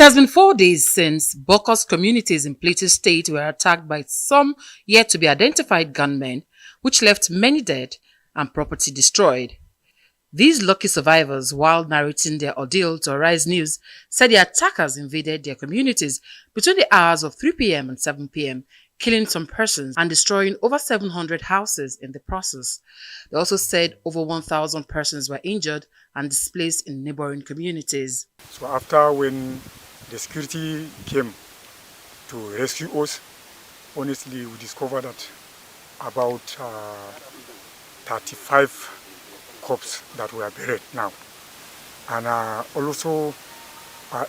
It has been 4 days since Bokkos communities in Plateau State were attacked by some yet to be identified gunmen, which left many dead and property destroyed. These lucky survivors, while narrating their ordeal to Arise News, said the attackers invaded their communities between the hours of 3 p.m. and 7 p.m., killing some persons and destroying over 700 houses in the process. They also said over 1,000 persons were injured and displaced in neighboring communities. So after when the security came to rescue us, honestly, we discovered that about 35 corpses that were buried now. And also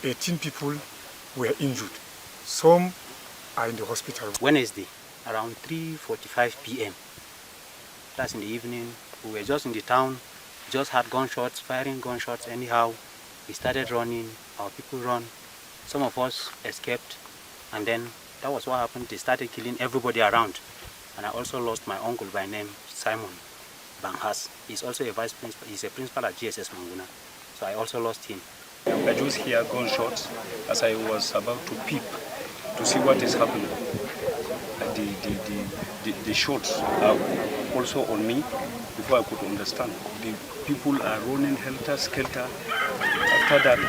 18 people were injured. Some are in the hospital. Wednesday, around 3:45 p.m. That's in the evening. We were just in the town, just had gunshots, firing gunshots anyhow. We started running, our people run. Some of us escaped, and then that was what happened. They started killing everybody around. And I also lost my uncle by name, Simon Banghas. He's also a vice principal, he's a principal at GSS Manguna. So I also lost him. I just hear gunshots as I was about to peep to see what is happening. The shots are also on me before I could understand. The people are running helter-skelter. After that,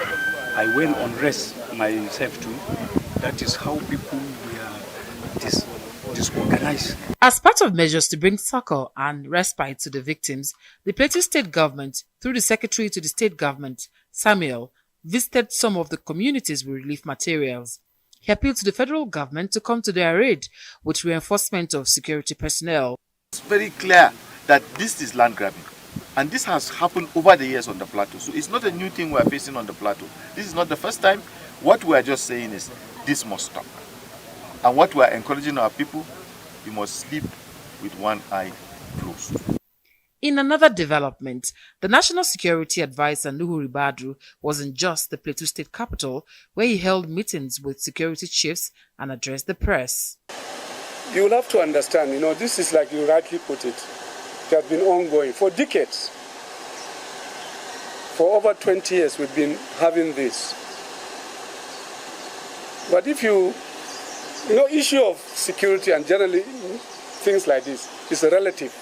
I went on rest myself too. That is how people were disorganized. As part of measures to bring succor and respite to the victims, the Plateau State government, through the Secretary to the State government, Samuel, visited some of the communities with relief materials. He appealed to the federal government to come to their aid with reinforcement of security personnel. It's very clear that this is land grabbing. And this has happened over the years on the plateau. So it's not a new thing we're facing on the plateau. This is not the first time. What we're just saying is this must stop. And what we're encouraging our people, you must sleep with one eye closed. In another development, the National Security Advisor Nuhu Ribadu was in Jos, the Plateau State capital, where he held meetings with security chiefs and addressed the press. You will have to understand, this is like you rightly put it. It has been ongoing for decades. For over 20 years we've been having this. But if issue of security and generally things like this is relative.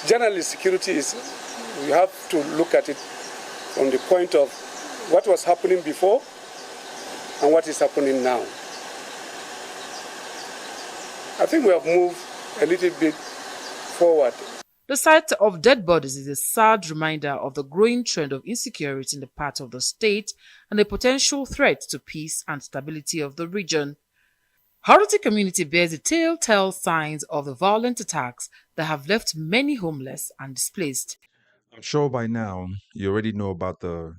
Generally, security is, you have to look at it from the point of what was happening before and what is happening now. I think we have moved a little bit forward. The sight of dead bodies is a sad reminder of the growing trend of insecurity in the part of the state and the potential threat to peace and stability of the region. Haroti community bears the telltale signs of the violent attacks that have left many homeless and displaced. I'm sure by now you already know about the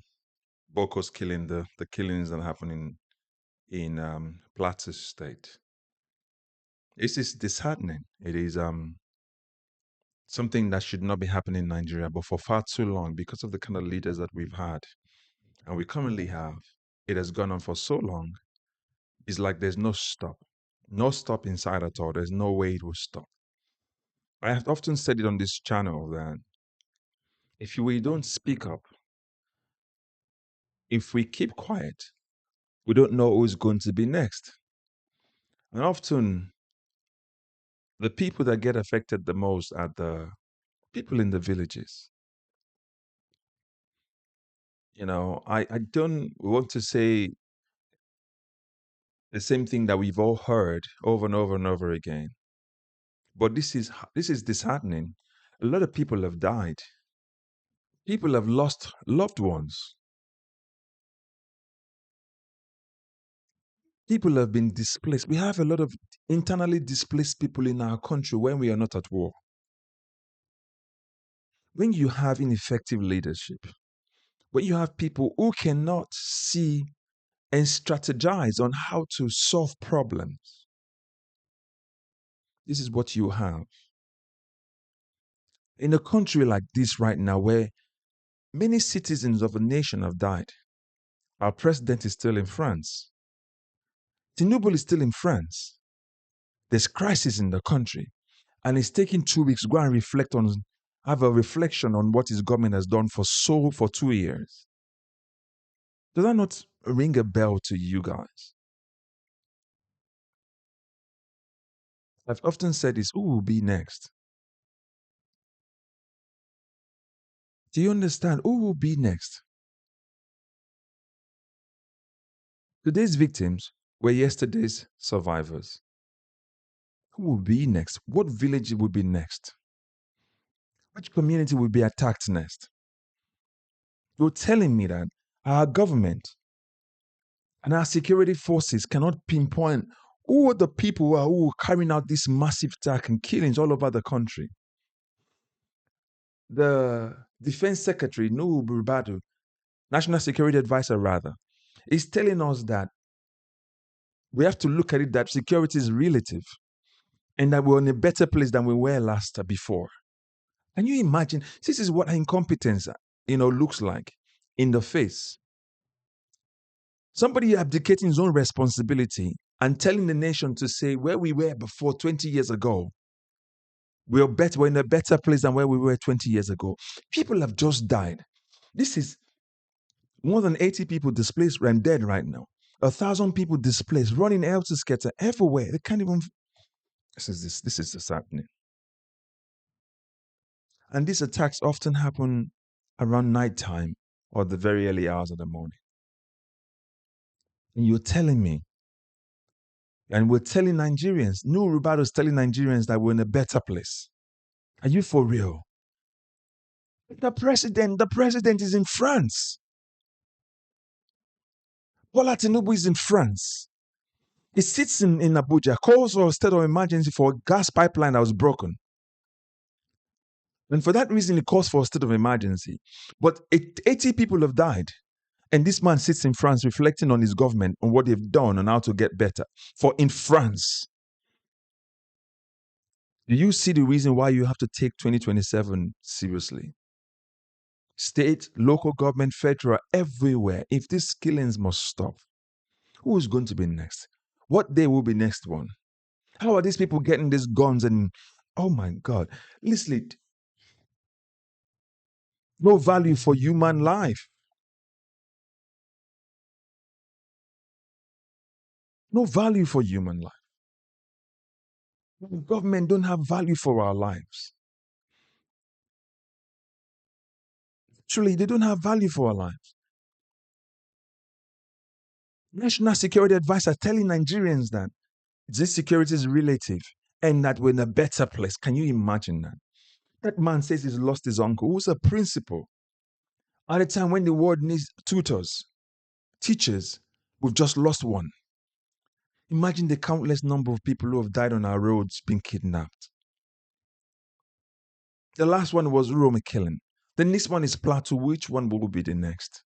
Bokkos killing, the killings that are happening in Plateau State. This is disheartening. It is something that should not be happening in Nigeria, but for far too long, because of the kind of leaders that we've had and we currently have, it has gone on for so long. It's like there's no stop. No stop inside at all. There's no way it will stop. I have often said it on this channel that if we don't speak up, if we keep quiet, we don't know who's going to be next. And often, the people that get affected the most are the people in the villages. I don't want to say the same thing that we've all heard over and over and over again. But this is disheartening. A lot of people have died. People have lost loved ones. People have been displaced. We have a lot of internally displaced people in our country when we are not at war. When you have ineffective leadership, when you have people who cannot see and strategize on how to solve problems, this is what you have. In a country like this right now, where many citizens of a nation have died, our president is still in France. Tinubu is still in France. There's crisis in the country. And it's taking 2 weeks to go and have a reflection on what his government has done for 2 years. Does that not ring a bell to you guys? I've often said this, who will be next? Do you understand? Who will be next? Today's victims were yesterday's survivors. Who will be next? What village will be next? Which community will be attacked next? You're telling me that our government and our security forces cannot pinpoint who are the people who are carrying out this massive attack and killings all over the country. The Defense Secretary, Nuhu Ribadu, National Security Advisor rather, is telling us that we have to look at it that security is relative and that we're in a better place than we were before. Can you imagine? This is what incompetence, looks like in the face. Somebody abdicating his own responsibility and telling the nation to say where we were before 20 years ago, we're in a better place than where we were 20 years ago. People have just died. This is more than 80 people displaced and dead right now. 1,000 people displaced, running hell to scatter everywhere. They can't even. This is just happening. And these attacks often happen around nighttime or the very early hours of the morning. And you're telling me, and we're telling Nigerians, Nuhu Ribadu is telling Nigerians that we're in a better place. Are you for real? The president is in France. Bola Tinubu is in France. He sits in Abuja, calls for a state of emergency for a gas pipeline that was broken. And for that reason, he calls for a state of emergency. But 80 people have died. And this man sits in France reflecting on his government, on what they've done and how to get better. For in France, do you see the reason why you have to take 2027 seriously? State, local government, federal, everywhere. If these killings must stop, who is going to be next? What day will be next one? How are these people getting these guns and, oh my God, listen, no value for human life. No value for human life. The government don't have value for our lives. Truly, they don't have value for our lives. National Security Advisor telling Nigerians that this security is relative and that we're in a better place. Can you imagine that? That man says he's lost his uncle, who's a principal. At a time when the world needs tutors, teachers, we've just lost one. Imagine the countless number of people who have died on our roads being kidnapped. The last one was Rome killing. The next one is Plateau. Which one will be the next?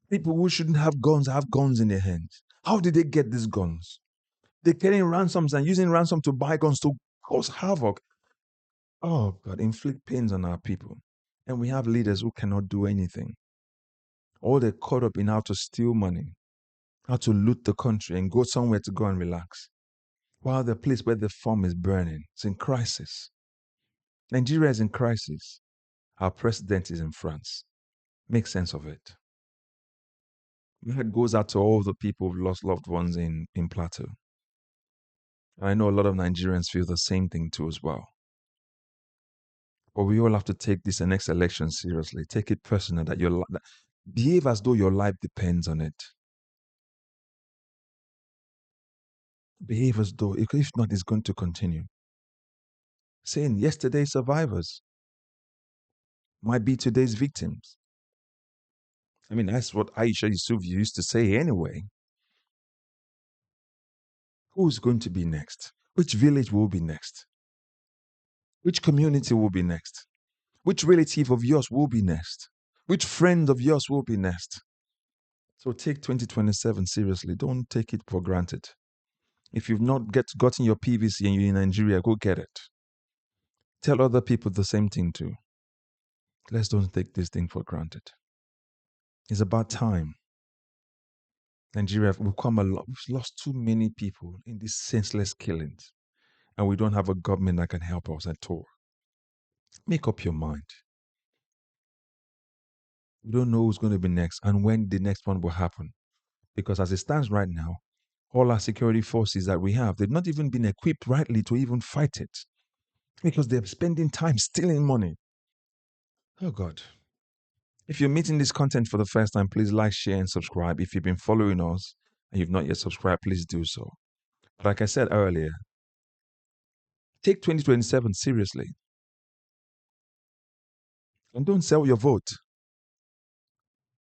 People who shouldn't have guns in their hands. How did they get these guns? They're getting ransoms and using ransom to buy guns to cause havoc. Oh God, inflict pains on our people. And we have leaders who cannot do anything. All they're caught up in how to steal money, how to loot the country and go somewhere to go and relax. While the place where the farm is burning, it's in crisis. Nigeria is in crisis. Our president is in France. Make sense of it. My heart goes out to all the people who've lost loved ones in Plateau. And I know a lot of Nigerians feel the same thing too as well. But we all have to take this next election seriously. Take it personal that behave as though your life depends on it. Behave as though, if not, it's going to continue. Saying yesterday's survivors might be today's victims. I mean, that's what Aisha Yusuf used to say anyway. Who's going to be next? Which village will be next? Which community will be next? Which relative of yours will be next? Which friend of yours will be next? So take 2027 seriously. Don't take it for granted. If you've not gotten your PVC and you're in Nigeria, go get it. Tell other people the same thing too. Let's don't take this thing for granted. It's about time. Nigeria, we've lost too many people in these senseless killings, and we don't have a government that can help us at all. Make up your mind. We don't know who's going to be next and when the next one will happen. Because as it stands right now, all our security forces that we have, they've not even been equipped rightly to even fight it. Because they're spending time stealing money. Oh God. If you're meeting this content for the first time, please like, share, and subscribe. If you've been following us and you've not yet subscribed, please do so. But like I said earlier, take 2027 seriously. And don't sell your vote.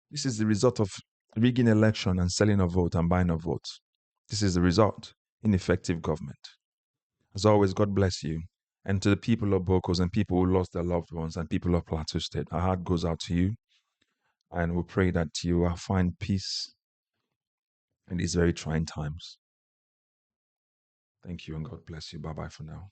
This is the result of rigging election and selling a vote and buying a vote. This is the result. Ineffective government. As always, God bless you. And to the people of Bokkos and people who lost their loved ones and people of Plateau State, our heart goes out to you. And we pray that you will find peace in these very trying times. Thank you and God bless you. Bye-bye for now.